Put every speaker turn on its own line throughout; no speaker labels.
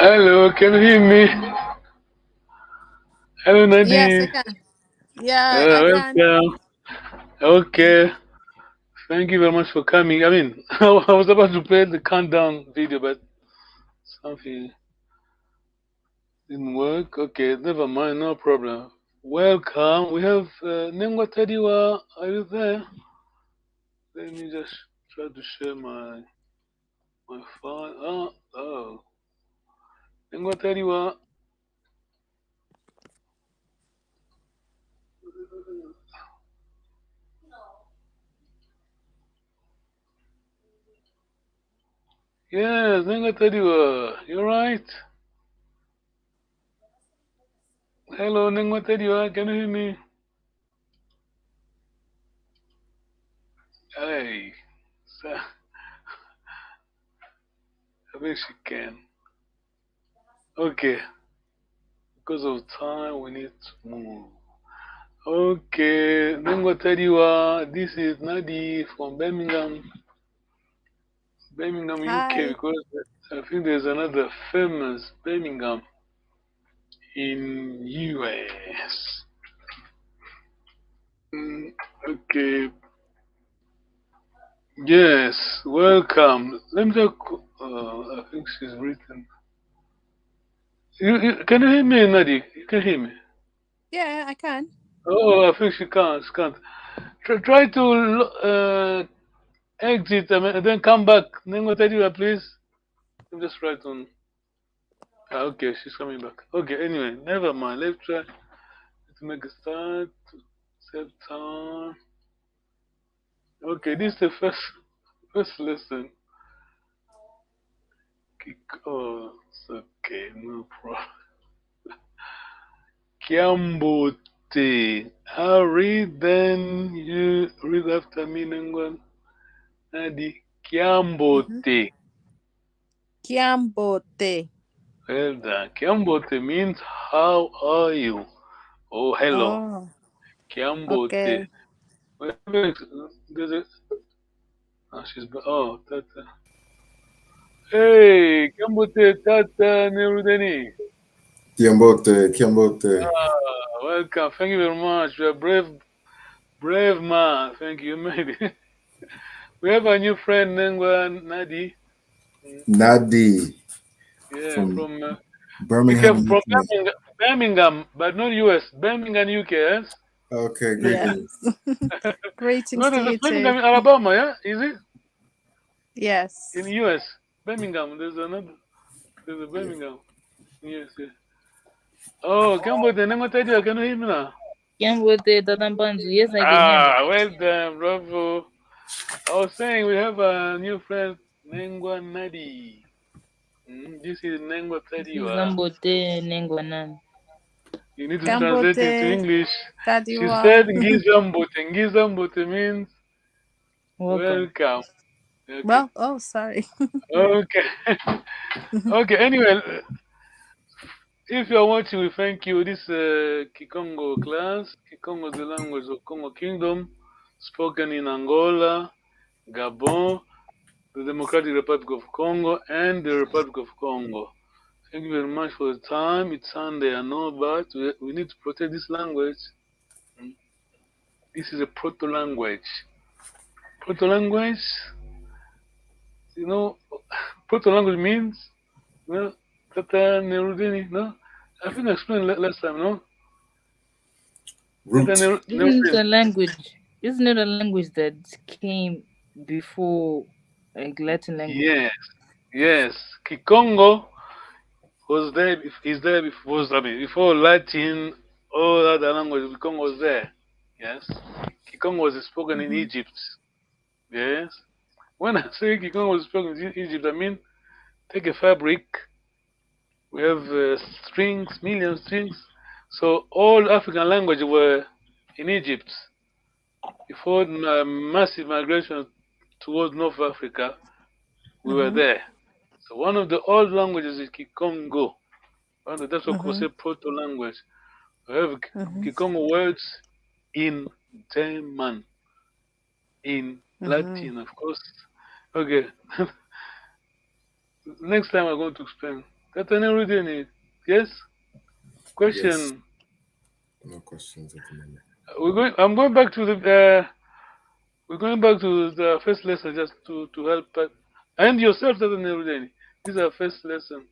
Hello, can you hear me? Hello, Nadine.
Yes, I can. Yeah, I can.
Welcome. Okay. Thank you very much for coming. I mean, I was about to play the countdown video, but something didn't work. Okay, never mind, no problem. Welcome. We have Nengwa Tadiwa. Are you there? Let me just try to share my file. Oh. Nengwa tariwa. Yes, nengwa tariwa. You're right. Hello, nengwa tariwa. Can you hear me? Hey. So, I think she can. Okay. Because of time, we need to move. Okay, nengwa tariwa. This is Nadi from Birmingham, UK,
Hi.
because I think there's another famous Birmingham in US. Okay, yes, welcome. Let me just, I think she's written. Can you hear me, Nadi? You can hear me?
Yeah, I can.
Oh, I think she can't. She can't. Try to exit and then come back. Then what I do, please? I'm just right on. Okay, she's coming back. Okay, anyway, never mind. Let's try to make a start. Save time. Okay, this is the first lesson. Oh, it's okay, no problem. Kiambote. I'll read, then you read after me, Nengwan. Nadi.
Mm-hmm.
Kiambote.
Kiambote.
Well done. Kiambote means how are you? Oh, hello.
Oh,
Kiambote.
okay.
There's a, oh, Tata. Hey, Kiambote, Tata, Nerudeni.
Kiambote, Kiambote.
Welcome. Thank you very much. You're a brave man. Thank you. You made it. We have a new friend, Nengwa Nadi. Mm,
Nadi
yeah,
from
from UK,
Birmingham,
from
UK.
Birmingham, but not US. Birmingham, UK, yes?
Okay,
Yeah.
greetings.
Greetings
No,
to
there's a
you
Birmingham
too.
in Alabama, yeah? Is it? In
Yes.
US. Birmingham, there's a
Yeah.
Birmingham. Yes, yes. Oh, Cambodia, Nengwa Tadi, can you hear me now?
Kiambote Tatampanzu. Yes, I can hear you.
Ah, well done, bravo. I was saying we have a new friend, Nengwa Nadi. This is Nengwa Tadiwa.
Zizambote Nengwanan.
You need to translate it to
Kambote.
English. She
Tadiwa.
said Ngizambote. Ngizambote means
Welcome.
welcome. Okay.
Well, oh, sorry.
Okay. Okay. Anyway, if you are watching, we thank you. This Kikongo class. Kikongo is the language of Congo Kingdom, spoken in Angola, Gabon, the Democratic Republic of Congo, and the Republic of Congo. Thank you very much for the time. It's Sunday, I know, but we need to protect this language. Mm. This is a proto language. Proto language, you know, proto language means, Tata Nerudini, no? I think I explained last time, no? Tata
Root.
Isn't it
Nerudini.
a language? Isn't it a language that came before like Latin language?
Yes, yes. Kikongo was there, is there before, I mean, before Latin, all other languages, Kikongo was there. Yes. Kikongo was spoken in
Mm-hmm.
Egypt. Yes. When I say Kikongo was spoken in Egypt, I mean, take a fabric, we have strings, million strings. So all African languages were in Egypt. Before massive migration towards North Africa, we were
Mm-hmm.
there. So one of the old languages is Kikongo. That's what we
Mm-hmm.
say proto language. We have
Mm-hmm.
Kikongo words in German, in
Mm-hmm.
Latin, of course. Okay, next time I'm going to explain. That's an everything. Yes?
Yes.
Question.
No questions at the moment.
I'm going back to the. We're going back to the first lesson just to help. And yourself, that's an everything. This is our first lesson.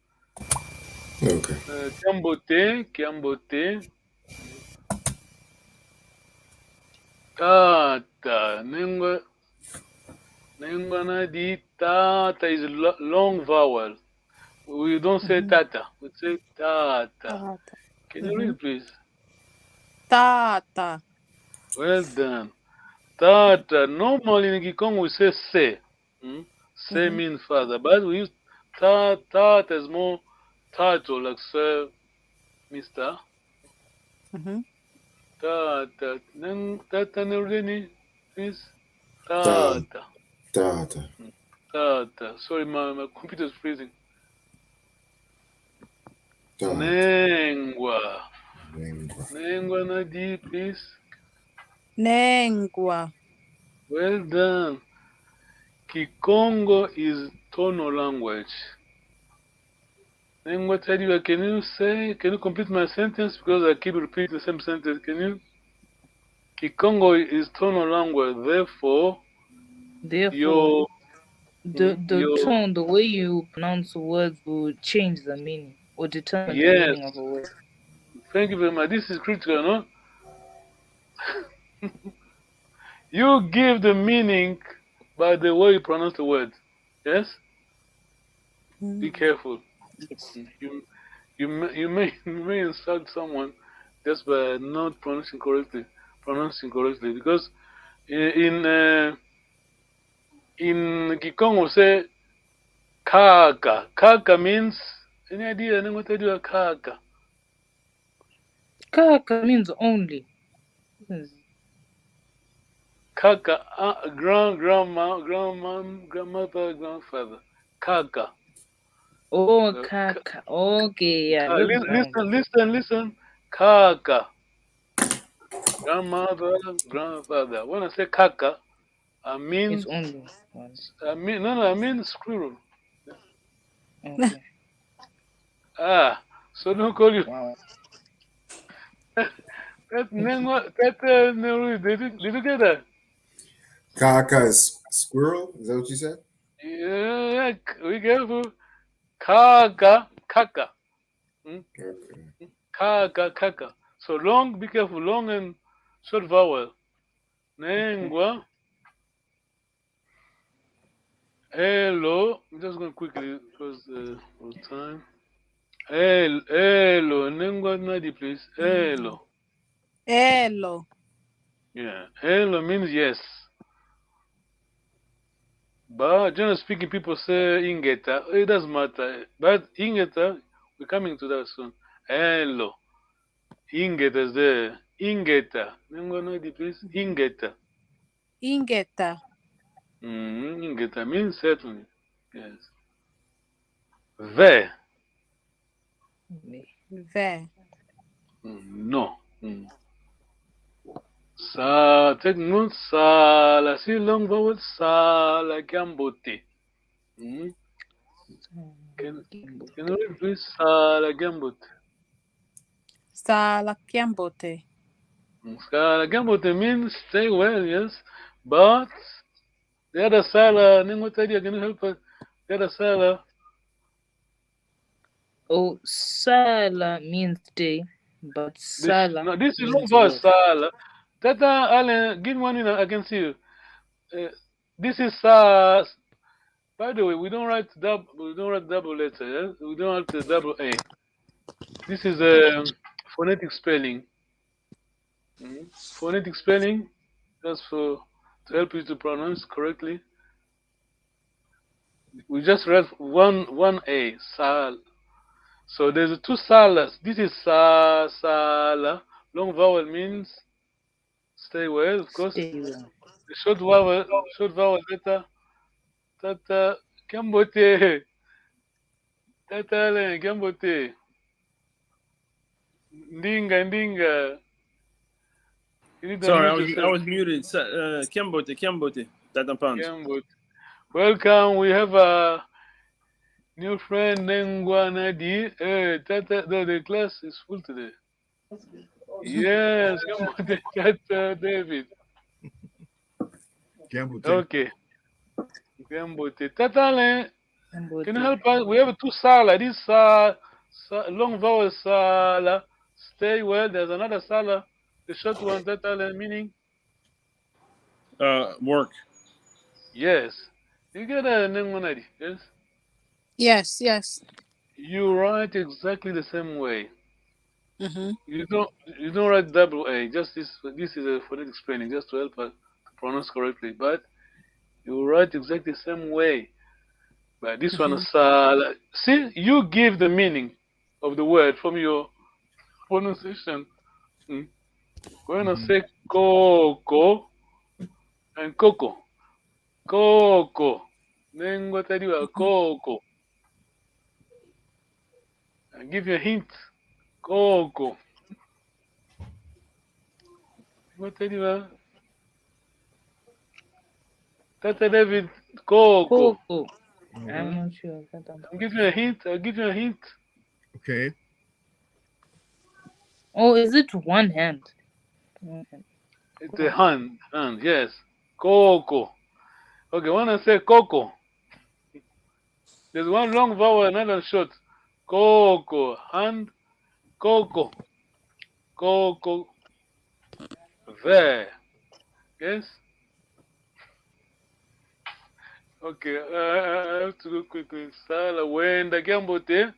Okay.
Kiambote, Kiambote. Tata, Nengwa. Nengwana di tata is long vowel. We don't say tata. We say tata.
Tata.
Can you read, please?
Tata.
Well done. Tata. Normally in Kikongo we say se. Se means father, but we use tata as more title, like sir, Mister. Tata. Tata Nerudeni, please. Tata.
Tata.
Tata. Sorry, my computer's freezing.
Tata.
Nengwa.
Nengwa.
Nengwa Nadi, please.
Nengwa.
Well done. Kikongo is tonal language. Nengwa Tadiwa, can you complete my sentence? Because I keep repeating the same sentence. Can you? Kikongo is tonal language, therefore,
Therefore, the tone, the way you pronounce words will change the meaning or determine the
yes.
meaning of a word.
Thank you very much. This is critical, no? You give the meaning by the way you pronounce the word. Yes? Be careful.
Yes.
You may insult someone just by not pronouncing correctly. Because in Kikongo say kaka. Kaka means, any idea what I do kaka?
Kaka means only.
Kaka, grandmother, grandfather. Kaka.
Oh, kaka. Okay, yeah.
Listen. Kaka. Grandmother, grandfather. When I say kaka, I mean
it's only one.
I mean squirrel.
Okay.
So don't call you.
Wow.
Did you get that?
Kaka is squirrel? Is that what you said?
Yeah, be careful. Kaka.
Okay.
Kaka. So long, be careful, long and short vowel. Nengwa. Hello. I'm just going quickly because of time. Hello. Nengwa Nadi, please. Hello.
Hello.
Yeah. Hello means yes. But generally speaking, people say ingeta. It doesn't matter. But ingeta, we're coming to that soon. Hello. Ingeta is there. Ingeta. Nengwa Nadi, please. Ingeta.
Ingeta.
Ingeta means certainly. Yes. Ve.
Ve.
No. Sa, take note, sa, la, see long vowel, sa, la, gambote. Can you read please? Sa, la, gambote.
Sala Kiambote.
Sa, la, gambote means stay well, yes. But, the other sala, Ningwatadia, can you help us? The other sala.
Oh, sala means stay, but sala
No, this is long
means
vowel,
well.
sala. Tata, Alan, give one in, I can see you. This is sa. By the way, we don't write double letter. Yeah? We don't write the double A. This is a phonetic spelling. Phonetic spelling, just to help you to pronounce correctly. We just read one A, sal. So there's two salas. This is sala. Long vowel means stay well, of course.
Stay well.
The short vowel tata kambote. Tata le kambote. Ndinga. You need to
Sorry,
unmute yourself.
I was muted. Kiambote.
Kambote. Welcome. We have a new friend Nengwana D. Tata, the class is full today. Yes, Kambote, Tata David. Okay. Kambote. Tata le. Can you help us? We have two sala. This long vowel sala. Stay well. There's another sala. The short one, tata le, meaning?
Work.
Yes. You get a Nengonadi, yes?
Yes, yes.
You write exactly the same way.
Mm-hmm.
You don't write double A. Just this is a phonetic spelling just to help us to pronounce correctly. But you write exactly the same way. But this one
Mm-hmm.
is see, you give the meaning of the word from your pronunciation. Mm. When I say coco and coco, coco, then what I do, coco. I give you a hint, coco. What I do, Tata David, coco.
Coco. I'm
Mm-hmm.
not sure. I don't.
I'll give you a hint. I'll give you a hint.
Okay.
Oh, is it one hand? One hand.
It's a
Coco.
hand, yes. Coco. Okay, when I say coco, there's one long vowel, another short. Coco, hand, coco, coco, there. Yes? Okay, I have to go quickly. Sala, when the gambote,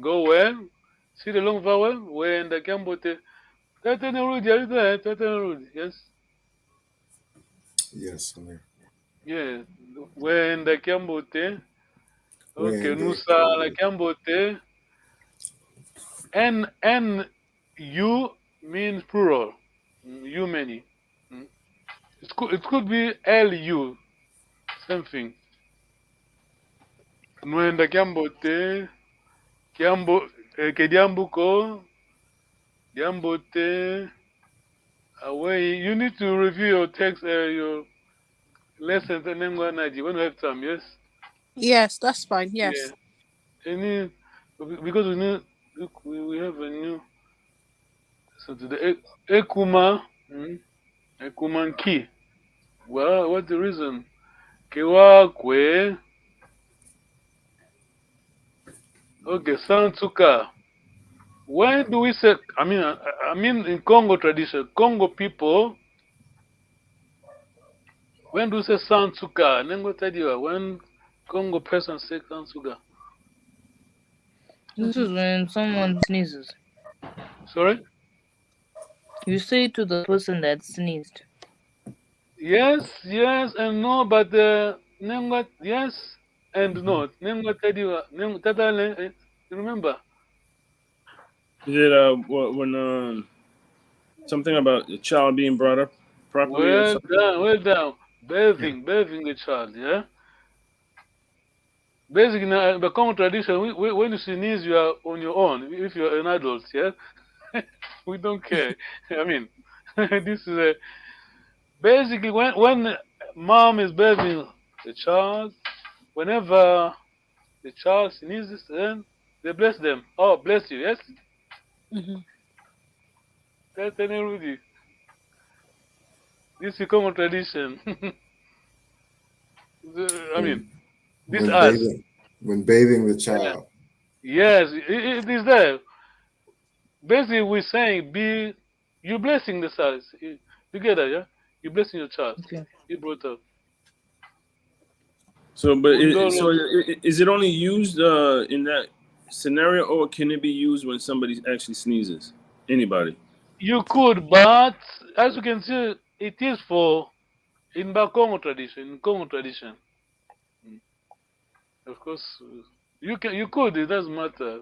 go well. See the long vowel? When the gambote. Tata Nerudi, are you there? Tata Nerudi, yes?
Yes, I'm here.
Yeah. When the gambote. Okay,
When they
Nusa la
Cambote.
gambote. N U means plural. You many. Mm. It could be LU, same thing. Nwenda Kiambote, Kiambo, Kediambuko, Diambote, away. You need to review your text, your lessons and then when you have time, yes?
Yes, that's fine.
Yeah.
Yes.
Any, because we need, look, we have a new, so to the Ekuma, Ekumanki. Well, what's the reason? Kewakwe, okay, Santuka. When do we say? I mean, in Congo tradition, Congo people, when do we say Santuka? Nengo tell when Congo person say Santuka.
This
Mm-hmm.
is when someone sneezes.
Sorry.
You say to the person that sneezed.
Yes, yes, and no, but Nengo yes and no. Nengo tell Nengo tatale. You remember?
Is it when something about the child being brought up properly or
Well
something?
done, well done.
Yeah.
Bathing the child. Yeah. Basically, in the Congo tradition, when you sneeze, you are on your own. If you're an adult, yeah, we don't care. I mean, this is basically when mom is bathing the child. Whenever the child sneezes, then they bless them. Oh, bless you, yes.
Mm-hmm.
That's any Rudy. This is Congo tradition. I mean,
When
this us.
when bathing the
Yeah.
child.
Yes, it is there. Basically, we're saying be you blessing the child. You get that, yeah? You blessing your child.
Okay.
You brought up.
So, but
Undolo.
is it only used in that scenario, or can it be used when somebody actually sneezes? Anybody?
You could, but as you can see, it is for in Congo tradition. In Congo tradition, mm, of course, you could. It doesn't matter.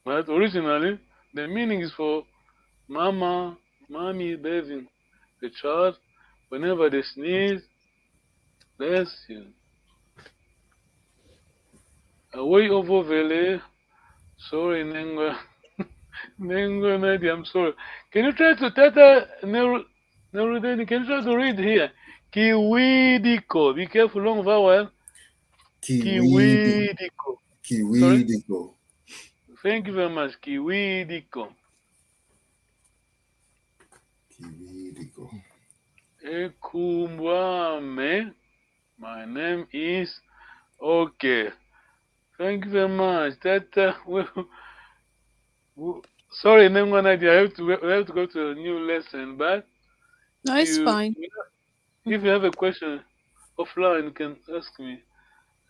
But originally, the meaning is for mama, mommy bathing the child. Whenever they sneeze, bless you. Away over vele. Sorry, Nengo. Nengo Nadia, I'm sorry. Can you try to Tata Nerudeni? Can you try to read here? Kiwidiko. Be careful, long vowel.
Kiwi
Kiwidiko. Sorry?
Kiwidico.
Thank you very much. Kiwidiko.
Kiwidico.
Ekumbwame. My name is. Okay. Thank you very much. Sorry, Nengo Nadia. We have to go to a new lesson, but
No, it's
you,
fine.
if you have a question offline, you can ask me.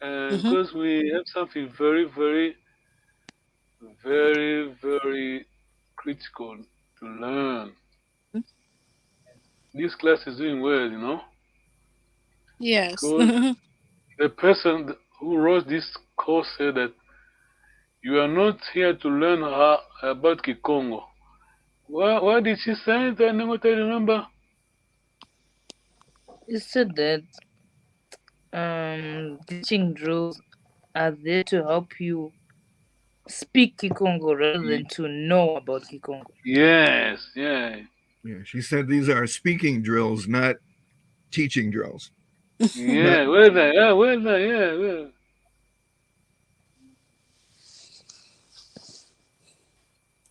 and
Mm-hmm.
because we have something very, very, very, very critical to learn. This class is doing well,
Yes.
because the person who wrote this course said that you are not here to learn about Kikongo. What did she say? I never remember.
It said that teaching drills are there to help you speak Kikongo rather than to know about Kikongo.
Yes, yeah.
Yeah, she said these are speaking drills, not teaching drills. Not
Yeah, well done. Yeah, well done. Yeah, well.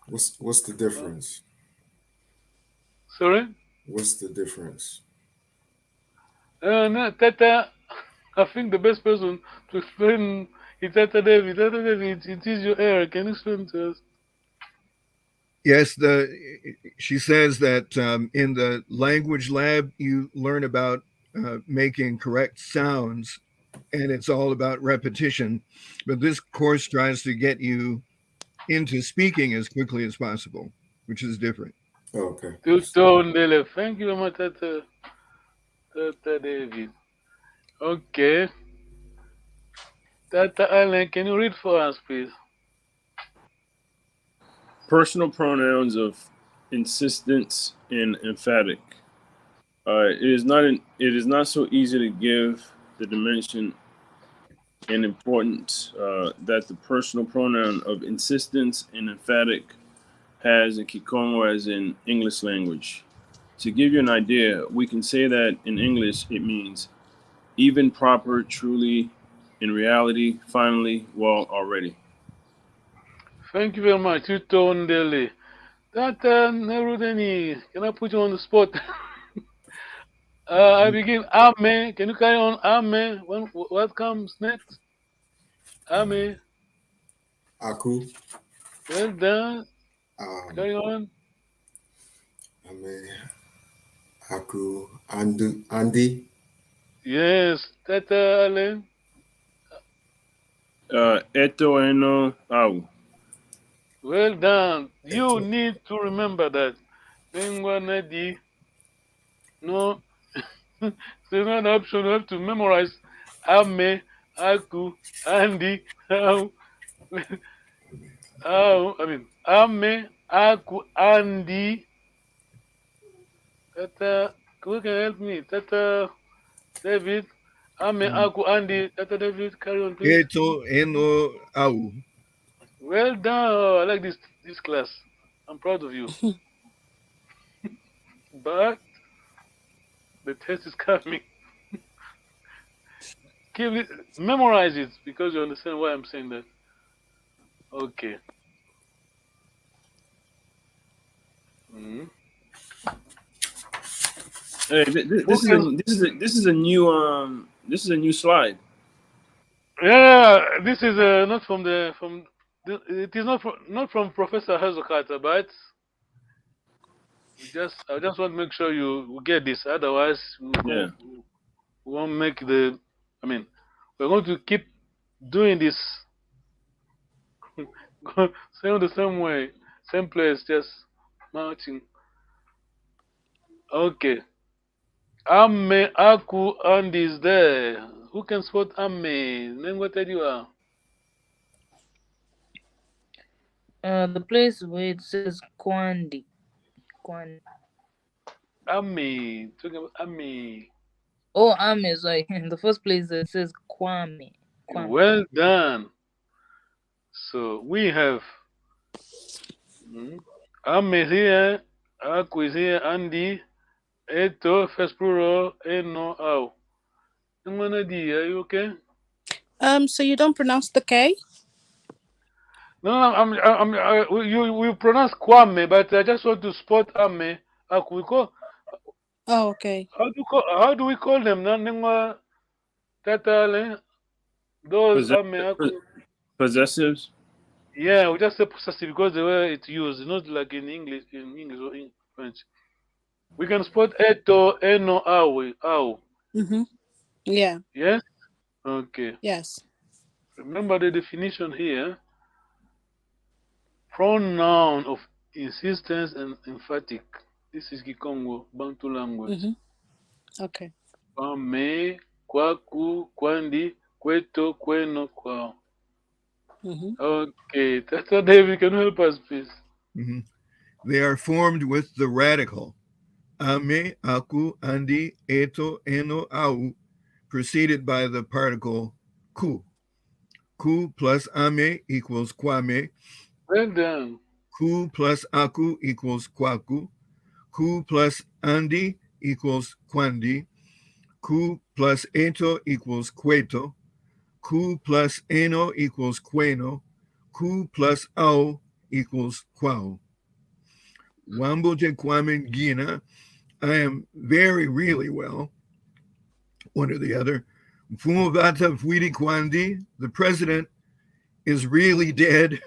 What's the difference?
Sorry?
What's the difference?
No, Tata, I think the best person to explain is Tata David. Tata David, it is your error. Can you explain to us?
yes. She says that in the language lab you learn about making correct sounds, and it's all about repetition. But this course tries to get you into speaking as quickly as possible, which is different.
Okay.
Tutondele. Thank you very much, Tata David. Okay. Tata Allen, can you read for us, please?
Personal pronouns of insistence and emphatic. It is not so easy to give the dimension and importance that the personal pronoun of insistence and emphatic has in Kikongo as in English language. To give you an idea, we can say that in English it means even, proper, truly, in reality, finally, well, already.
Thank you very much, Tutondele. Tata Nerudeni, can I put you on the spot? I begin. Amen. Can you carry on? Amen. What comes next? Amen.
Aku.
Well done.
Um.
Carry on.
I mean, Aku. Andy.
Yes, Tata Allen.
Eto eno au.
Well done. You
Eto.
need to remember that. Lingua Nadi. No, there's not an option. You have to memorize. Ame, Aku, Andy, How. How. I mean, Ame, Aku, Andy. Tata, who can help me? Tata David. Ame, Aku, Andy. Tata David, carry on, please.
Eto eno au.
Well done. I like this class. I'm proud of you. But the test is coming. Memorize it because you understand why I'm saying that. Okay. Mm-hmm.
Hey,
Who can?
this is a new slide.
Yeah, this is not from the from. It is not from Professor Hazokata, but I just want to make sure you get this. Otherwise,
Yeah.
we won't make the. I mean, we're going to keep doing this, same the same way, same place, just marching. Okay. Amme Aku Andy is there. Who can spot Amme? Name what you are.
The place where it says Kwandi. Kwandi.
Amme. Talking about Amme.
Oh, Ame, sorry. In the first place it says Kwame. Kwame.
Well done. So we have Amme here, Aku is here, Andy, Eto, first plural, Eno, Au. Nmanadi, are you okay?
So you don't pronounce the K?
No, you pronounce Kwame, but I just want to spot Amme. Aku,
Oh, okay.
how do we call them? Nangwa Tatale, those Amme, Aku.
Possessives.
Yeah, we just say possessive because the way it's used, not like in English or in French. We can spot eto, eno, awe, ow.
Mm-hmm. Yeah.
Yes? Okay.
Yes.
Remember the definition here. Pronoun of insistence and emphatic. This is Kikongo, Bantu language.
Okay.
Kwame, kwaku, kwandi, kweto, kweno, kwao. Okay, Tata David, can you help us, please?
Mhm. They are formed with the radical ame, aku, andi, eto, eno, au, preceded by the particle ku. Ku plus ame equals kwame.
Well done.
Ku plus aku equals kwaku. Ku plus andi equals kwandi. Ku plus eto equals kweto. Ku plus eno equals queno. Ku plus au equals quao. Wambo te kwamen gina. I am very, really well, one or the other. Fumovata Fuidi Kwandi, the president is really dead.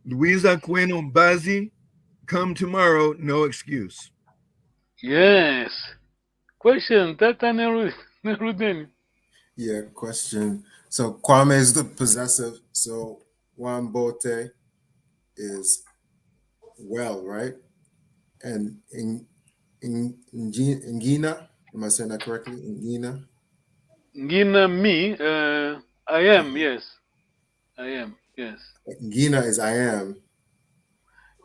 Luisa Queno Mbazi, come tomorrow, no excuse.
Yes. Question, Tata Nerudeni.
Yeah, question. So Kwame is the possessive. So Wambote is well, right? And Ngina, am I saying that correctly? Ngina?
Ngina me, I am, yes. I am, yes.
Ngina is I am.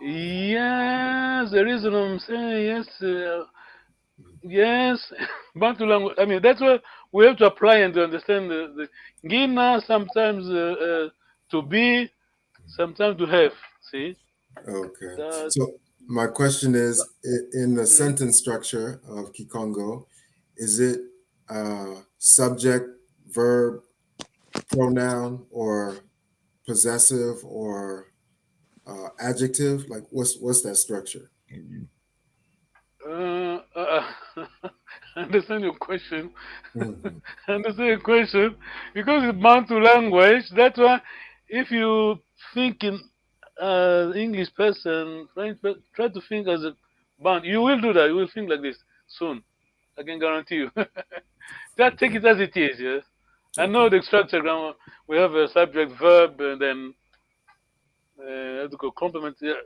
Yes, the reason I'm saying yes, yes. Bantu language, I mean, that's what we have to apply and to understand the Ngina sometimes to be, sometimes to have, see?
Okay.
That,
So my question is, in the
mm,
sentence structure of Kikongo, is it subject, verb, pronoun, or possessive, or adjective? Like what's that structure?
uh, uh, I understand your question.
Mhm.
I understand your question because it's Bantu language. That's why, if you think in English person, French person, try to think as a Bantu. You will do that. You will think like this soon. I can guarantee you. Just take
Okay.
it as it is. Yes. I
Okay.
know the structure grammar. We have a subject, verb, and then have to go complement. Yeah,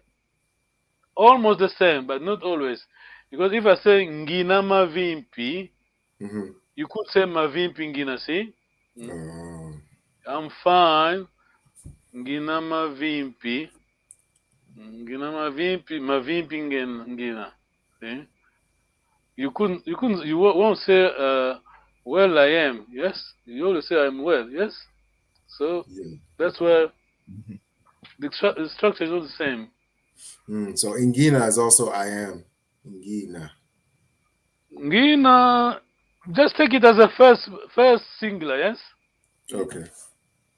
almost the same, but not always. Because if I say nginama vimpi,
Mm-hmm.
you could say mavimpi ngina, see? Mm.
Oh,
I'm fine. Nginama vimpi. Nginama vimpi, mavimpi ngina. See? You won't say, well, I am. Yes? You always say, I'm well. Yes? So,
yeah.
that's where
Mhm.
the structure is not the same.
So Ngina is also I am. Ngina.
Ngina, just take it as a first singular, yes? Mm.
Okay.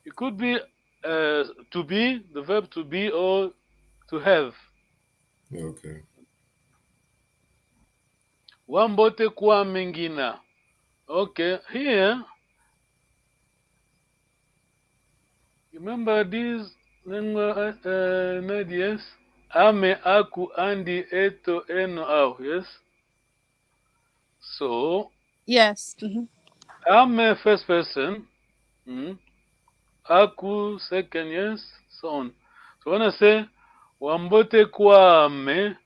It could be to be, the verb to be, or to have.
Okay.
Wambote kwa mengina. Okay, here, remember this yes? Ame, aku, andi, eto, eno, au, yes? So,
Yes.
ame, first person, mm, aku, second, yes, so on. So when I say, wambote kwa ame,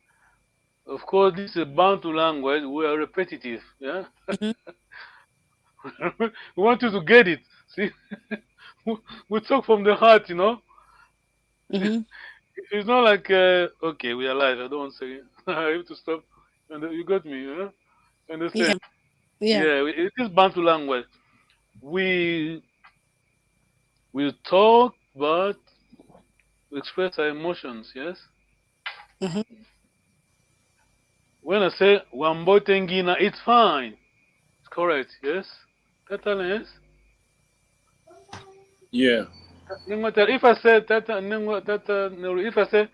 of course, this is a Bantu language, we are repetitive, yeah? We want you to get it, see? We talk from the heart, you know? It's not like, okay, we are live. I don't want to say it. I have to stop. And you got me, huh?
Yeah.
Understand?
Yeah.
Yeah, it is Bantu language. We we talk, but we express our emotions. Yes.
Mm-hmm.
When I say Wambotengina, it's fine. It's correct. Yes. Tata, yes.
Yeah.
If I say Tata, if I say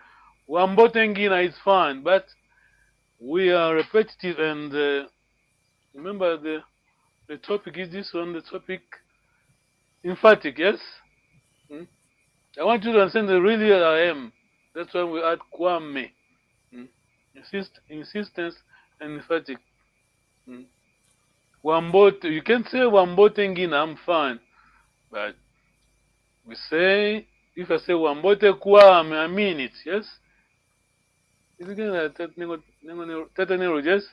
Wambotengina, it's fine. But we are repetitive, and remember the topic is this one. The topic emphatic. Yes. Hmm? I want you to understand the really I am. That's why we add kwame. Mm. Insistence and emphatic. Mm. Wambote, you can say Wambote ngina, I'm fine. But we say, if I say Wambote kwame, I mean it, yes? Is it gonna tata nero, yes?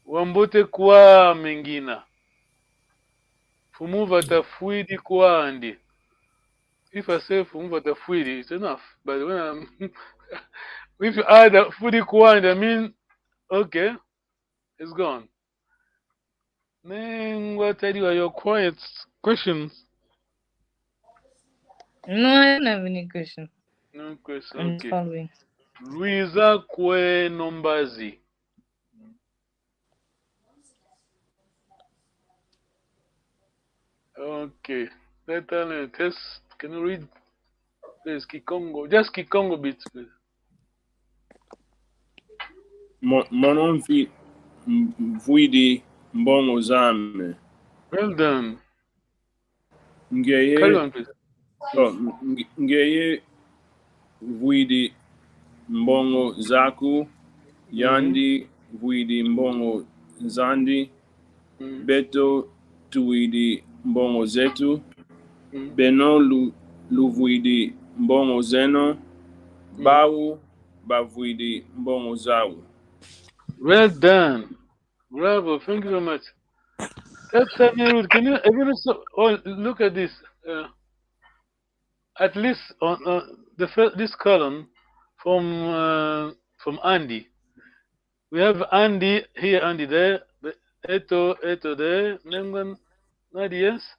Wambote kwame ngina. Fumuva tafuidi kwandi. If I say fumuva tafuidi, it's enough. But when I'm if you add a fudi kwandi, I mean, okay, it's gone. Then what I do are your quiet questions?
No, I don't have any question.
No question.
I'm
Okay.
following.
Luisa kwe nombazi. Okay. Let test. Can you read please Kikongo? Just Kikongo bits, please.
Monon Vuidi Mbongo Zame.
Well done.
Ngeye
Carry on, please.
Ngeye Vuidi Mbongo Zaku. Yandi Vuidi Mbongo Zandi. Beto Tuidi Mbongo Zetu. Beno Luvuidi Mbongo Zeno. Bawu Bavuidi Mbongo Zawu.
Well done. Bravo. Thank you very much. Tell me, Ruth, can you look at this? At least on this column from Andy. We have Andy here, Andy there, Eto there, Nengan, Nadi, yes?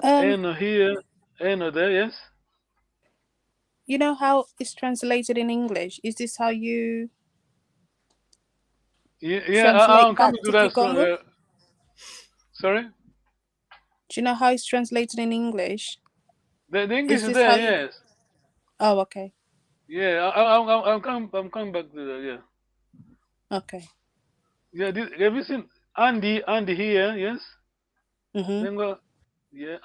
Eno here, Eno there, yes?
You know how it's translated in English? Is this how you
I'm
translate back
coming to
to
that.
Kikongo?
Sorry?
Do you know how it's translated in English?
The English
Is
is
this
there,
how
yes.
Oh, okay.
Yeah, I'm coming back to that, yeah.
Okay.
Yeah, have you seen Andy here, yes?
Mm-hmm.
Yeah,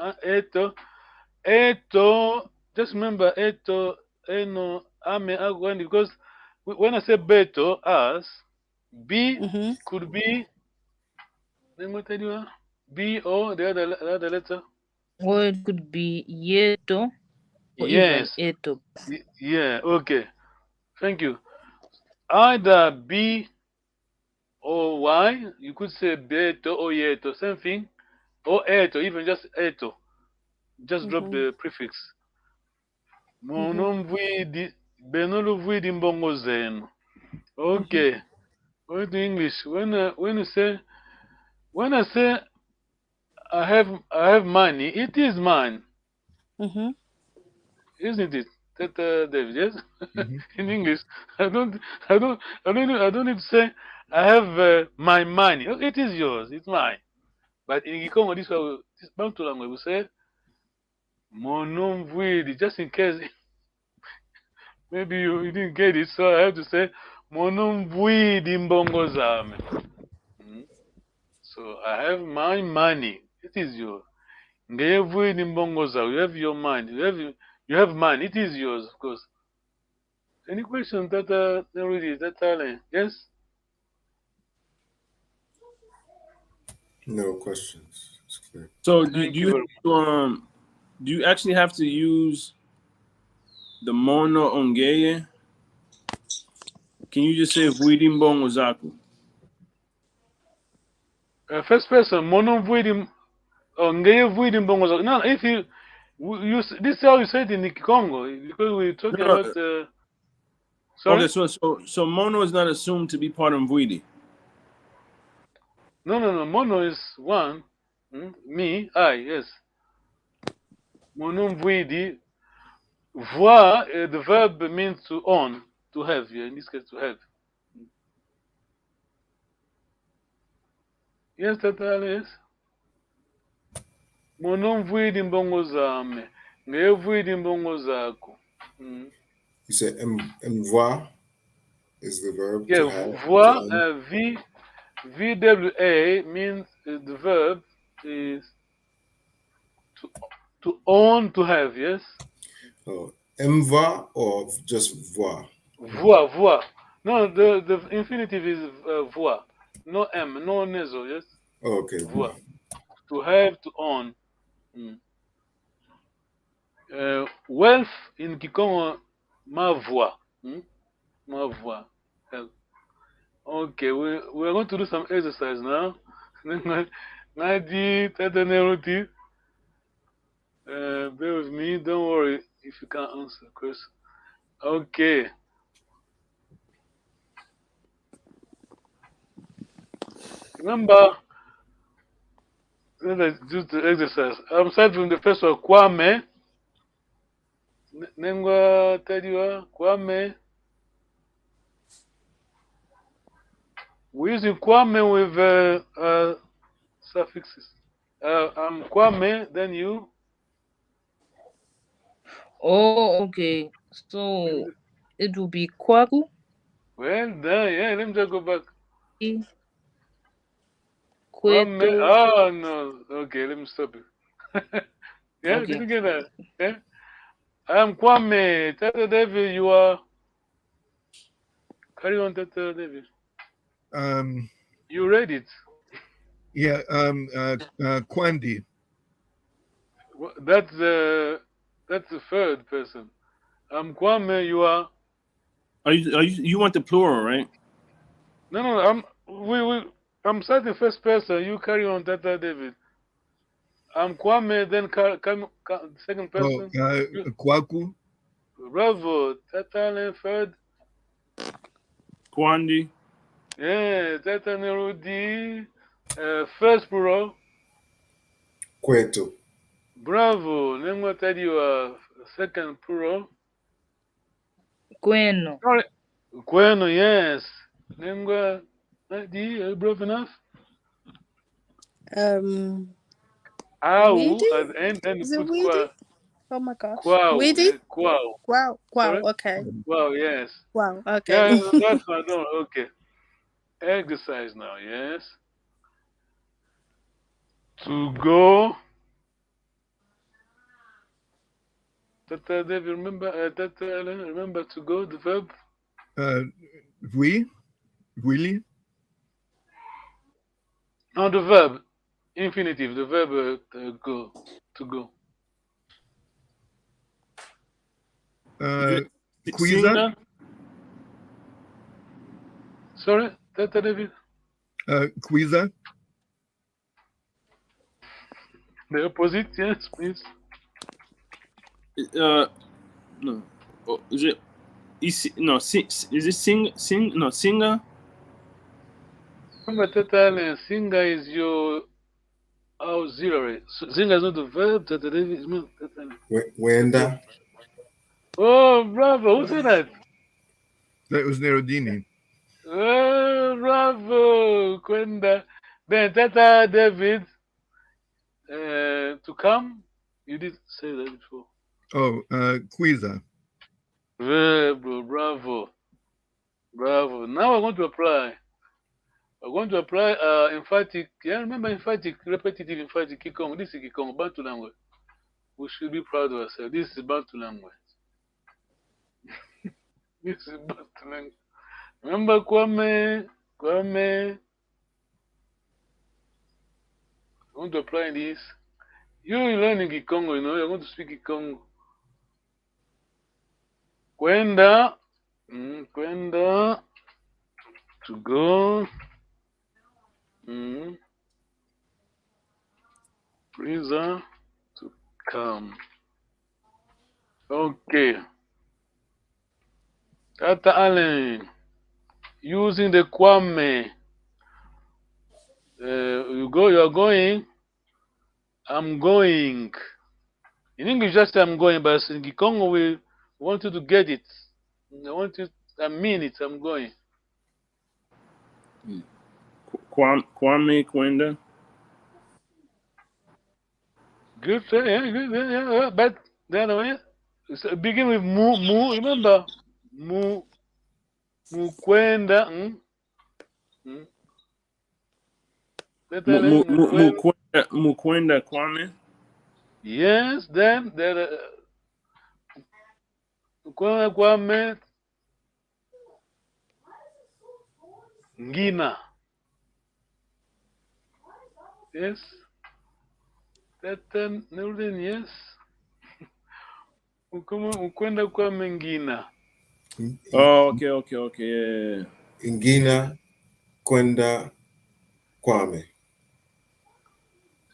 Eto, just remember Eto, Eno, Ame, Agwandi, because when I say Beto, us, B could be, let me tell you, B or the other letter.
Or it could be Yeto or even
Yes.
Eto.
Yeah, okay. Thank you. Either B or Y, you could say Beto or Yeto, same thing. Or Eto, even just Eto. Just drop the prefix. Benolu vuidi mbongo zenu. Okay. Going to English. When I say I have money, it is mine, isn't it? That David, yes. In English, I don't need to say I have my money. Oh, it is yours. It's mine. But in Kikongo, this Bantu language, we say monum vuidi, just in case maybe you didn't get it, so I have to say monum vuidi mbongo zame. So I have my money. It is yours. Ngevuidi mbongo zao. You have your money. You have money. It is yours, of course. Any question that already that talent? Yes.
No questions. It's clear.
So
Thank you very much.
do you actually have to use the mono ongeye? Can you just say Vuidi Mbongo Zaku?
First person, mono vuidi, ngeye vuidi mbongo zao. No, if you this is how you say it in the Congo because we're talking
No.
about. Sorry.
Okay, so mono is not assumed to be part of Vuidi.
No. Mono is one. Me, I, yes. Mono vuidi. Voir, the verb means to own, to have. Yeah, in this case, to have. Yes, Tata, yes. Mono vuidi mbongo zame. Ngeye vuidi mbongo zako.
You said voir is the verb
Yeah,
to have.
voir,
To own.
VWA means the verb is to own, to have, yes?
Oh, voir or just voir?
Voir. No, the infinitive is voir. No M, no nasal, yes?
Okay.
Voix. To have, to own. Wealth in Kikongo, ma voix. Ma voix. Okay, we're going to do some exercise now. Nadi, Tataneloti. Bear with me, don't worry if you can't answer, Chris. Okay. Remember, let's do the exercise. I'm starting from the first one, Kwame. Nengwa Tediwa, Kwame. We're using Kwame with suffixes. I'm Kwame, then you.
Oh, okay. So it will be Kwaku.
Well done, yeah, let me just go back. Kwame,
Kweto.
oh no, okay, let me stop it. Yeah, did
Okay.
you get that? Yeah? I'm Kwame, Tata David, you are. Carry on, Tata David. You read it.
Yeah, Kwandi.
That's the third person. I'm Kwame, you are.
You want the plural, right?
No, I'm starting first person. You carry on, Tata David. I'm Kwame, then second
Oh,
person.
Kwaku.
Bravo, Tata third.
Kwandi.
Yeah, Tata Nerudi. First plural.
Kwetu.
Bravo. Name tell you second plural.
Kweno.
Sorry. Bueno, yes. Name Are you brave enough? Au
Weedy?
at the end, then you
Is it
put
weedy? Oh my gosh.
quao.
Weedy?
Yeah, quao.
Wow. Wow.
Sorry?
Okay.
Wow, yes.
Wow. Okay.
Yeah, that's fine. No, okay. Exercise now, yes. To go. Tata Dave, remember? Tata Ellen, remember to go, the verb?
Oui. Willy.
No, the verb. Infinitive, the verb go. To go.
Quiza.
Singa.
Sorry, Tata David?
Quiza.
The opposite, yes, please.
No. Oh, is it? No. Is it No, Singa.
Remember, Tata Ellen, Singa is your auxiliary. Singa is not the verb, Tata David is not Tata Ellen.
Wenda.
Oh, bravo. Who said that?
That was Nerodini.
Oh, bravo, Kwenda. Then Tata David, to come. You did say that before.
Oh, Quiza.
Bravo. Bravo. Now we're going to apply. We're going to apply emphatic. Yeah, remember emphatic, repetitive emphatic, Kikongo. This is Kikongo, Bantu language. We should be proud of ourselves. This is Bantu language. This is Bantu language. Remember Kwame? Kwame. I want to apply this. You're learning Kikongo, you know, you're going to speak Kikongo. Kwenda. Kwenda. To go. Freezer. To come. Okay. Tata Allen. Using the Kwame. You are going. I'm going. In English, just say I'm going, but in Kikongo, we want you to get it. I mean it, I'm going.
Kwame Kwenda.
Good, yeah, good, yeah. But the other way, begin with mu. Remember, mu kwenda.
Mukwenda Kwame.
Yes, then there. Kwame Ngina. Yes. Tata Nurdin, yes. Ukwenda kwa mengina.
Oh, okay. Yeah.
Ingina kwenda kwame.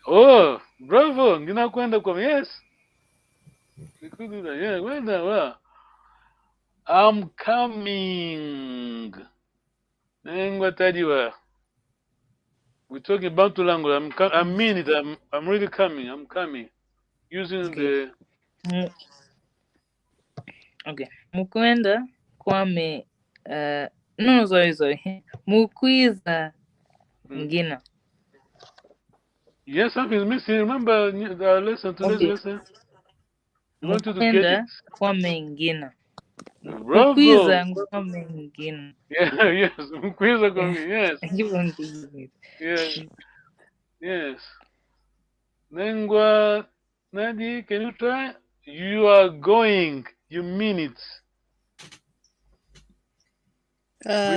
Oh, bravo. Ngina kwenda kwa, yes. We could do that. Yeah, well. I'm coming. Nengwa tadiwa. We're talking Bantu language. I mean it. I'm really coming. I'm coming. Using
Okay.
the.
Okay. Mukwenda kwame. No, sorry. Mukwiza ngina.
Yes, something is missing. Remember the lesson, today's
Okay.
lesson? I want you to get it.
Mukwenda kwame ngina.
Bravo.
Mukwiza kwame ngina.
Yeah, yes. Mkwiza coming. Yes.
Keep on doing it.
Yeah. Yes. Nengwa Nadi, can you try? You are going. You mean it.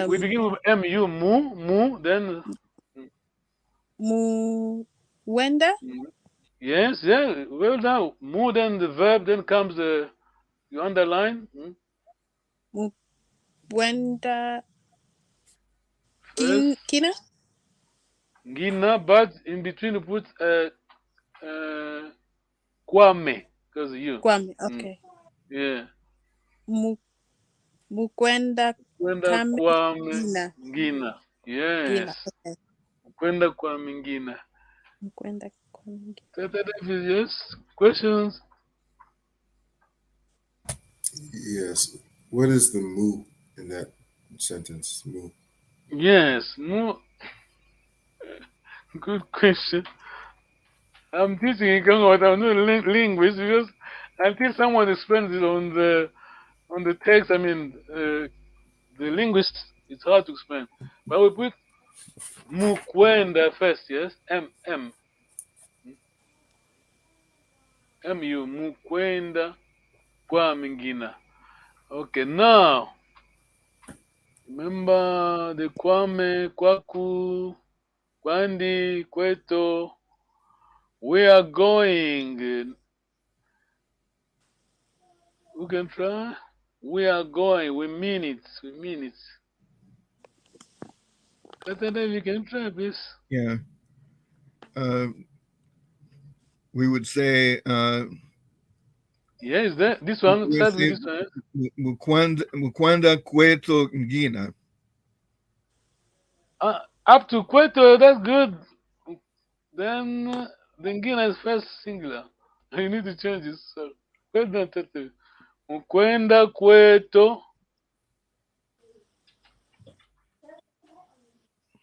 We begin with M-U, mu, then.
Wenda?
Yes, yeah. Well done. Mu, then the verb, then comes the, you underline.
Wenda.
First,
Kina?
Gina, but in between you put Kwame, because you.
Kwame, okay.
Yeah.
Mukwenda
Kwenda Kwame
Gina.
Ngina. Yes.
Gina, okay.
Kwenda Kwame Ngina.
Mukwenda Kwame Gina.
Tentative, yes. Questions?
Yes. What is the mu in that sentence? Mu.
Yes. Mu. Good question. I'm teaching in Congo, but I'm not a linguist because until someone explains it on the text, I mean, the linguist, it's hard to explain. But we put Mukwenda first, yes? M. M-U, Mukwenda Kwame Ngina. Okay, now, remember the Kwame, Kwaku, Kwandi, Kweto. We are going. Who can try? We are going. We mean it. Katana, you can try, please.
Yeah. We would say.
Yes, this one. Start with this one.
Mukwanda kweto ngina.
Up to Kweto, that's good. Then the Ngina is first singular. You need to change this. So, Kwenda tete. Mukwenda Kweto.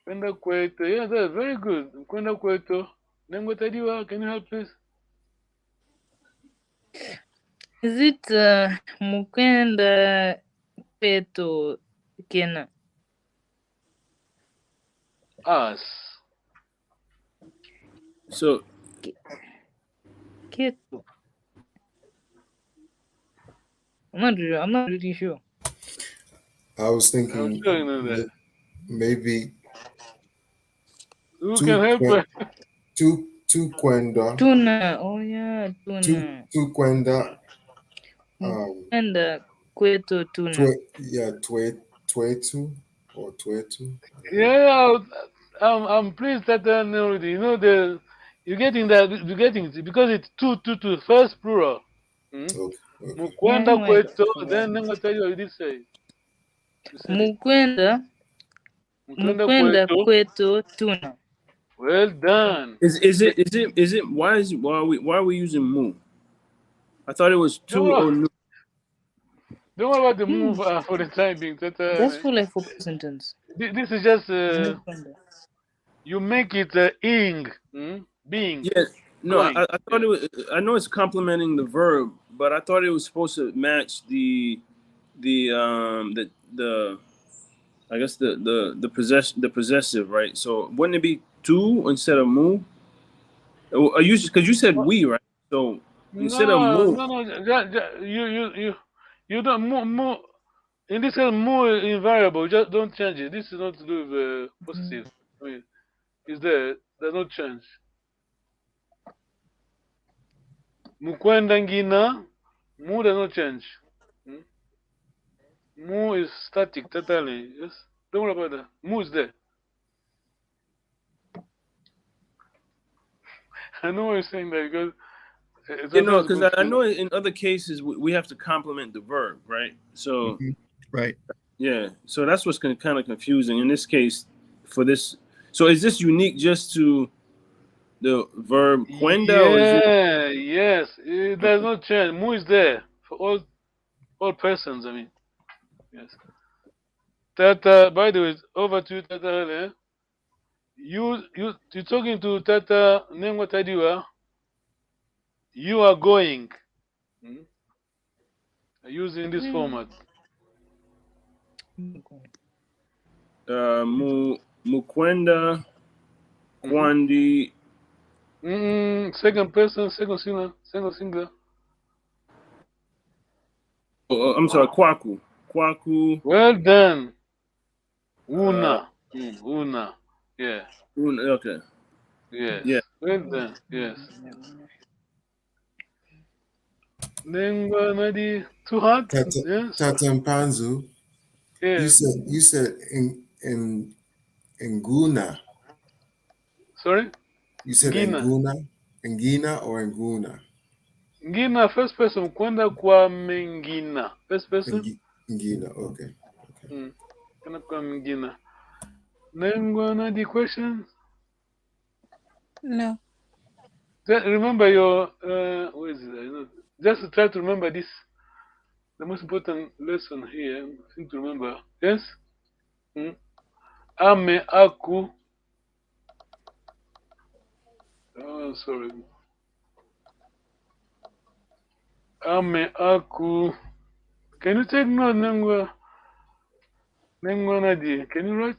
Kwenda Kweto. Yeah, that's very good. Kwenda Kweto. Nengo Tadiwa, can you help please?
Is it Mukwenda Peto Kena?
Us.
So
Keto. I'm not really sure.
I was thinking
I'm sure you know that.
maybe
Who can help her?
tu kwenda.
Tuna. Oh yeah, tuna.
Tu kwenda.
Mukwenda kweto tuna.
Twetu or twetu.
Yeah, I'm pleased that already. You know you're getting it because it's two first plural.
Okay.
Mukwenda Kweto, then I'm gonna tell you what you did say.
Mukwenda kweto tuna.
Well done.
is it why are we using mu? I thought it was two or no.
Don't worry about the move for the time being.
That's for like for sentence.
This is just you make it ing, being.
Yeah, no,
going.
I thought it was. I know it's complementing the verb, but I thought it was supposed to match the I guess the possessive, right? So wouldn't it be two instead of mu? Are you because you said we, right? So instead of mu,
You don't mu. In this case, mu is invariable. Just don't change it. This is not to do with possessive. I mean, it's there. There's no change. Mukwenda ngina. Mu does not change. Hmm? Mu is static totally. Yes. Don't worry about that. Mu is there. I know why you're saying that because
You know,
sometimes
because I
confused.
know in other cases we have to complement the verb, right? So
Right.
yeah, so that's what's kind of confusing in this case. For this, so is this unique just to the verb quenda, or is it?
Yeah, yes. It does not change. Mu is there for all persons, I mean. Yes. Tata, by the way, over to you, Tata. Hele. You're talking to Tata Nengwa Tadiwa. You are going. Hmm? Using this format.
Mukwenda, Kwandi.
Second person, second singular.
Oh, I'm sorry, Kwaku. Kwaku.
Well done. Una. Una. Yeah.
Okay.
Yes.
Yeah.
Well done. Yes. Nengwa Nadi. Too hard? Yes.
Tata Mpanzu,
Yeah.
you said in Nguna.
Sorry?
You said
Ngina.
Ngina or Nguna?
Ngina, first person. Kwenda kwa mengina. First person?
Ngina, okay.
Kwenda kwa mengina. Nengwa Nadi question?
No.
Remember your, where is it? Just try to remember this. The most important lesson here, thing to remember. Yes? Ame aku. Oh, sorry. Ame aku. Can you take note, Nengwa Nadi? Can you write?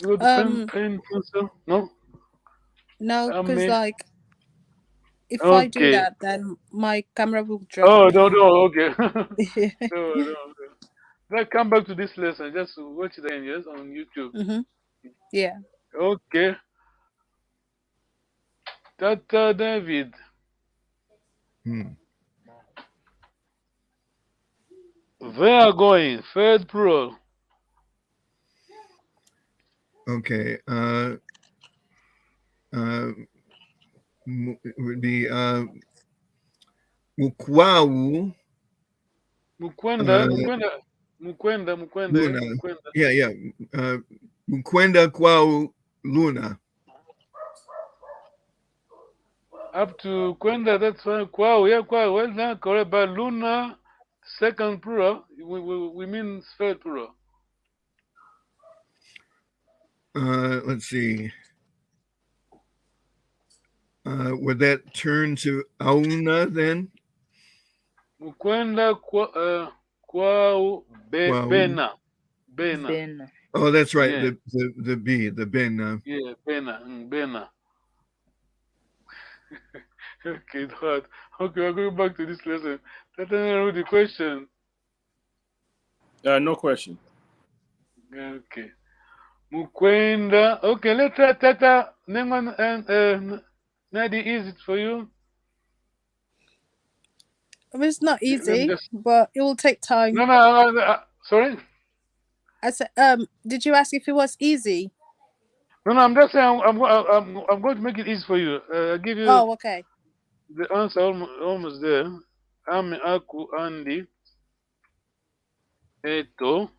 You got the pen, pencil? No?
No, because
Ame.
like if I do
Okay.
that, then my camera will drop.
Oh, no, okay. No. Let's come back to this lesson. Just watch it again, yes, on YouTube.
Yeah.
Okay. Tata David. They are going. Third plural.
Okay. Would be Mukwau.
Mukwenda.
Luna. Yeah. Mukwenda kwau Luna.
Up to Kwenda, that's fine. Kwao, yeah, Kwao. Well done, correct. But Luna, second plural, we mean third plural.
Let's see. Would that turn to Auna then?
Mukwenda kwao Bena.
Ben.
Oh, that's right.
Yeah.
The B, the Ben.
Yeah, Bena. Okay, it's hard. Okay, we're going back to this lesson. Tata know the question.
No question.
Okay. Mukwenda. Okay, let's try Tata Nengon and Nadi. Is it for you?
It's not
Let me
easy,
just.
but it will take time.
No. Sorry.
I said, did you ask if it was easy?
No, I'm just saying I'm going to make it easy for you. I'll give you
Oh, okay.
the answer almost there. Ame aku andi eto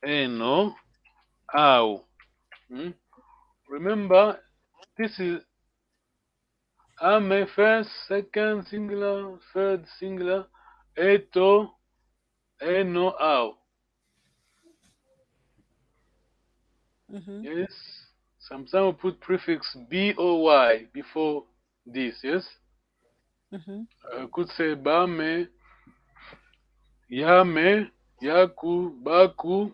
eno au. Remember, this is ame first, second singular, third singular, eto eno au. Yes. Sometimes we put prefix boy before this. Yes. I could say bame, yame, yaku, baku.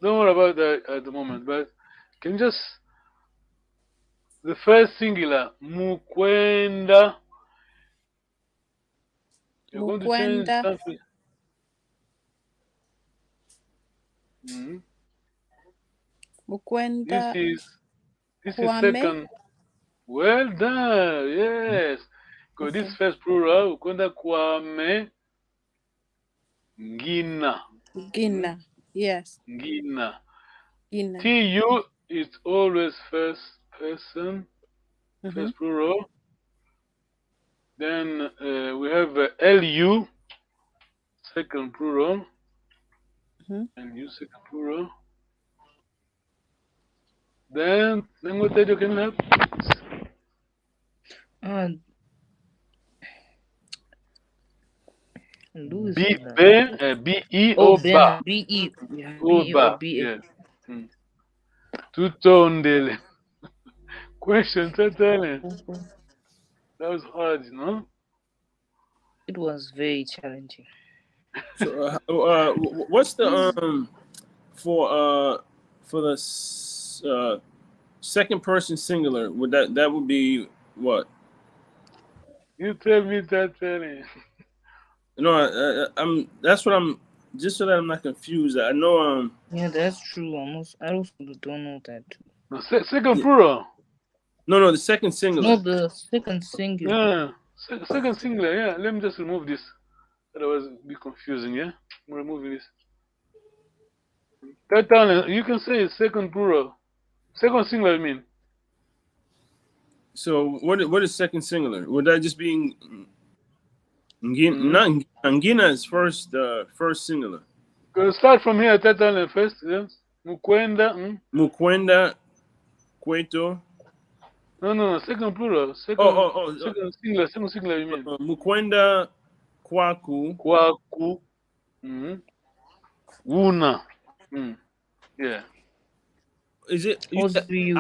Don't worry about that at the moment, but can you just the first singular mukwenda? You're going to change
Mukwenda.
something.
Mukwenda.
This is
Kwame.
second. Well done. Yes. Because this
Okay.
first plural, kwenda kwame ngina.
Gina. Yes.
Ngina.
Gina.
TU is always first person,
Mm-hmm.
first plural. Then we have LU, second plural.
Mm-hmm.
LU, second plural. Then what did you can have?
Uh,
B,
losing that.
B, E,
Oh,
or ba.
Ben, BE. Yeah, BE or
Oba,
BA.
yes. Mm. Tutondele. Question, totally. That was hard, you know?
It was very challenging.
So, what's the for the second person singular? That would be what?
You tell me, totally.
No, I'm. That's what I'm. Just so that I'm not confused. I know.
Yeah, that's true. I also don't know that too.
No, second
Yeah,
plural.
no, the second singular.
No, the second singular.
Yeah. Second singular, yeah. Let me just remove this. Otherwise, it'll be confusing, yeah? I'm removing this. Totally. You can say second plural. Second singular, I mean.
So what is second singular? Would that just be
Mm-hmm.
not Ngina is first singular.
Go start from here, totally first, yes? Mukwenda. Mm?
Mukwenda, Kweto.
No. Second plural.
Oh,
Second,
oh, oh,
second singular, you mean.
Mukwenda, Kwaku.
Kwaku. Mm-hmm. Wuna. Mm. Yeah.
Is it?
What's you?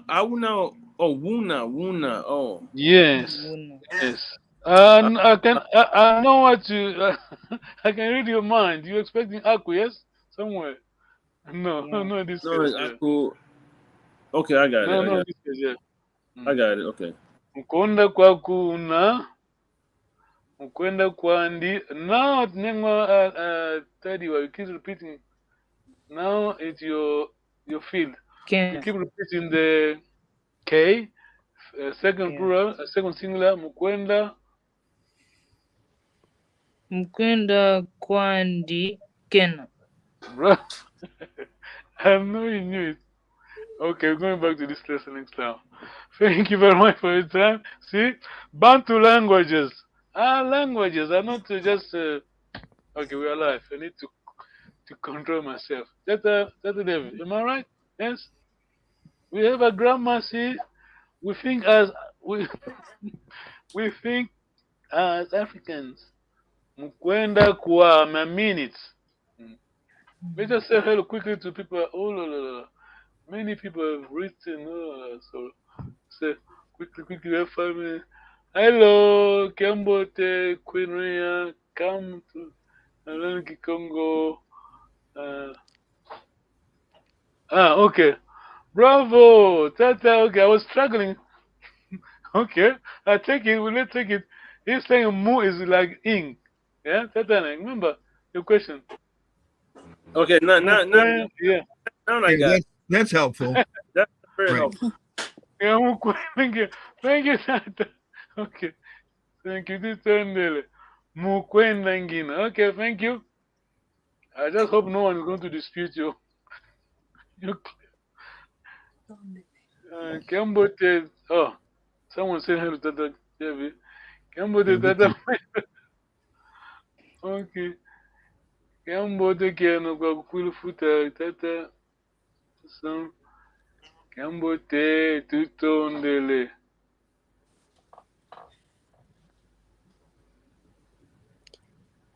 I will now. Oh, Wuna. Oh,
Yes.
Wuna.
Yes.
uh,
I know what you. I can read your mind. You expecting Aku, yes? Somewhere. No,
Yeah.
no, in this
no,
case,
it's
yeah.
Aku. Okay, I got it.
No, in this case, yeah.
I
Mm.
got it. Okay.
Mkonda kwa kuna, mkwenda kwa ndi. Now, Nengwa, Teddy, you keep repeating. Now it's your field. You
Ken.
keep repeating the K, second
Yeah.
plural, second singular, mkwenda.
Mkwenda kwandi Ken.
Bro, I know you knew it. Okay, we're going back to this lesson next time. Thank you very much for your time. See, Bantu languages. Languages are not just. Okay, we are live. I need to control myself. That's David. Am I right? Yes. We have a grammar. See, we think as we we think as Africans. Mkwenda kwa minutes. Let us say hello quickly to people. Oh, la, la, la. Many people have written. Oh, so say quickly, have family. Hello, Kembote, Queen Rhea, come to Kikongo. Uh, okay. Bravo, Tata. Okay, I was struggling. Okay, I take it. Let's take it. He's saying mu is like ink. Yeah, Tata. Remember your question.
Okay.
Yeah.
Now I
Yeah,
got it.
that's helpful.
That's very
Right.
helpful.
Yeah, thank you. Thank you, Tata. Okay. Thank you. This turn Mukwenda ngina. Okay, thank you. I just hope no one is going to dispute you. You Cambodia. Oh, someone said hello, Tata. Javi. Cambodia, Tata. Okay. Cambodia, Kiano, Gakulu Futa, Tata. So, Cambodia, Tutondele.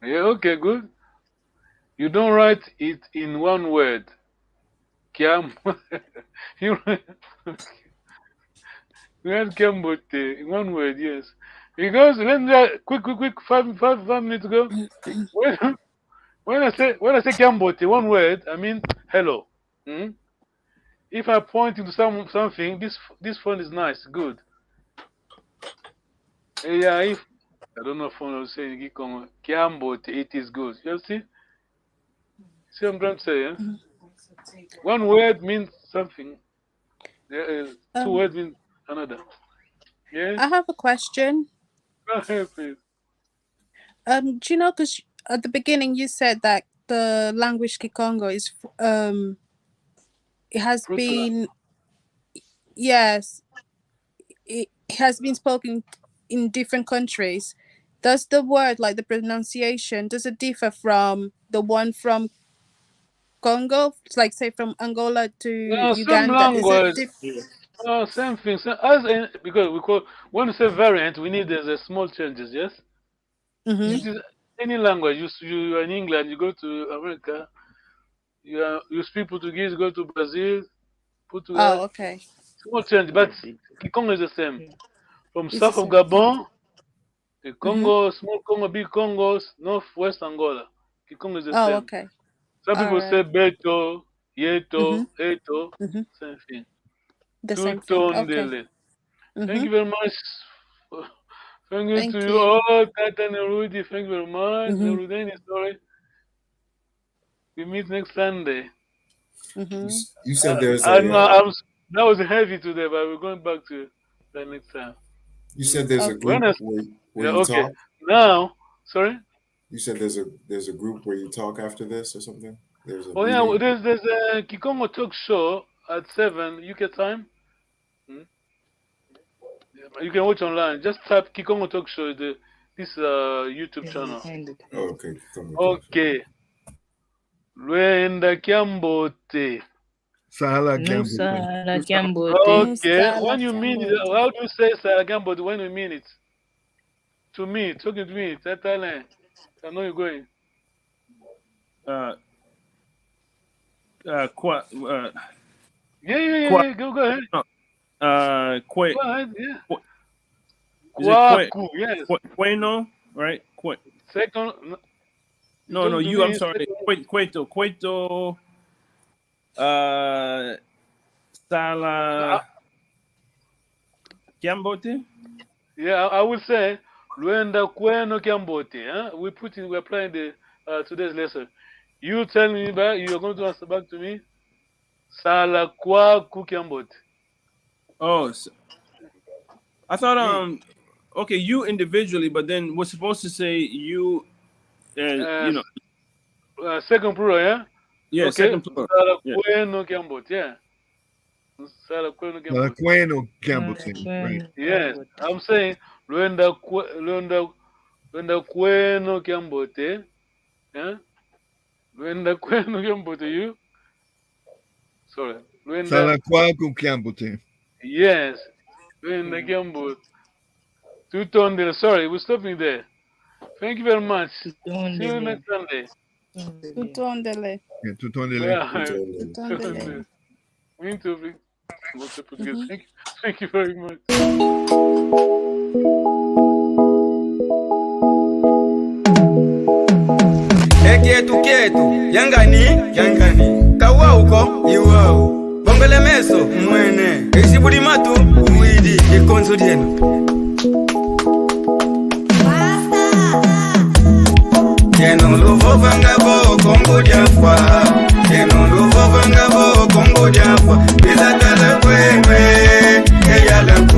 Yeah, okay, good. You don't write it in one word. Kiam. You write. We had Cambodia in one word, yes. Because let's quick, 5 minutes ago. When, when I say Cambodia, one word, I mean hello. Hmm? If I point into something, this phone is nice, good. Yeah, if I don't know if phone will say Kikongo, Cambodia, it is good. You see what I'm trying to say? Yeah? One word means something. Two
Um,
words mean another. Yes.
I have a question.
Go ahead, please.
Do you know, because at the beginning you said that the language Kikongo is it has been, yes, it has been spoken in different countries. Does the word, like the pronunciation, does it differ from the one from Congo, like say from Angola to
No, same
Uganda? Is it
language. Same thing. Because when we say variant, we need there's a small changes. Yes.
Mm-hmm.
It is any language. You are in England, you go to America. You speak Portuguese, go to Brazil, Portugal.
Oh, okay.
Small change, but Kikongo is the same. From
It's the
south of
same.
Gabon, the
Mm-hmm.
Congo, small Congo, big Congos, northwest Angola. Kikongo is the
Oh,
same.
okay.
Some
All
people say
right.
Beto,
Mm-hmm.
Yeto, Eto,
Mm-hmm.
same thing.
The same thing. Okay.
Tutondele. Thank
Mm-hmm.
you very much. Thank you to
Thank
you
you.
all, Tata Nerudi. Thank you very much.
Mm-hmm.
Nerudeni, sorry. We meet next Sunday.
Mm-hmm.
You said there's
I know
a
that was heavy today, but we're going back to that next time.
you said there's a
Okay.
group
When
where
yeah,
you
okay.
talk.
Now, sorry.
You said there's a group where you talk after this or something. There's a
Oh yeah,
meeting.
there's a Kikongo talk show at 7 UK time. Hmm? Yeah, you can watch online. Just type Kikongo talk show this YouTube channel.
Oh, okay.
Okay. Lwenda Kyambote.
Sala
Nusa
Gambuti.
la Kiambote.
Okay.
Musala
When you mean it,
Kambote.
how do you say Saragambote when you mean it? To me, talking to me, Tatale. I know you're going.
Qua,
Yeah. Go ahead.
Quay,
Go ahead. Yeah.
is it Quay?
Kwaku. Yes.
Quayno, right? Quay.
Second.
No,
talking to
you. I'm
me,
sorry.
second.
Quaito. Sala Kiambote.
Yeah, I will say Luenda Kweno Kyambote. Huh? We're applying the today's lesson. You tell me back. You're going to answer back to me. Sala Kwaku Kyambote.
Oh, I thought
Me.
okay, you individually, but then we're supposed to say you as you know.
Second plural, yeah.
Yeah,
Okay.
second plural.
Sala
Yeah.
Kweno Kyambote. Yeah. Sala Kweno Kyambote.
Queno Gambuti. Right.
Yes, I'm saying Luenda Kweno Kyambote. Yeah. Luenda Kweno Kyambote. You. Sorry. Luenda.
Sala Kwaku Gambuti.
Yes. Luenda Kyambote. Tutondele. Sorry, we're stopping there. Thank you very much. See you next Sunday.
Tutondele.
Yeah, Tutondele.
Yeah.
Tutondele.
Muito obrigado. Thank you very much.
Ekietu yangani kawauko iwau bongele meso mwene isibudi matu uwidi ikonzo dienu yeno luvovanga bo kongo diafwa yeno luvovanga bo kongo diafwa bizatala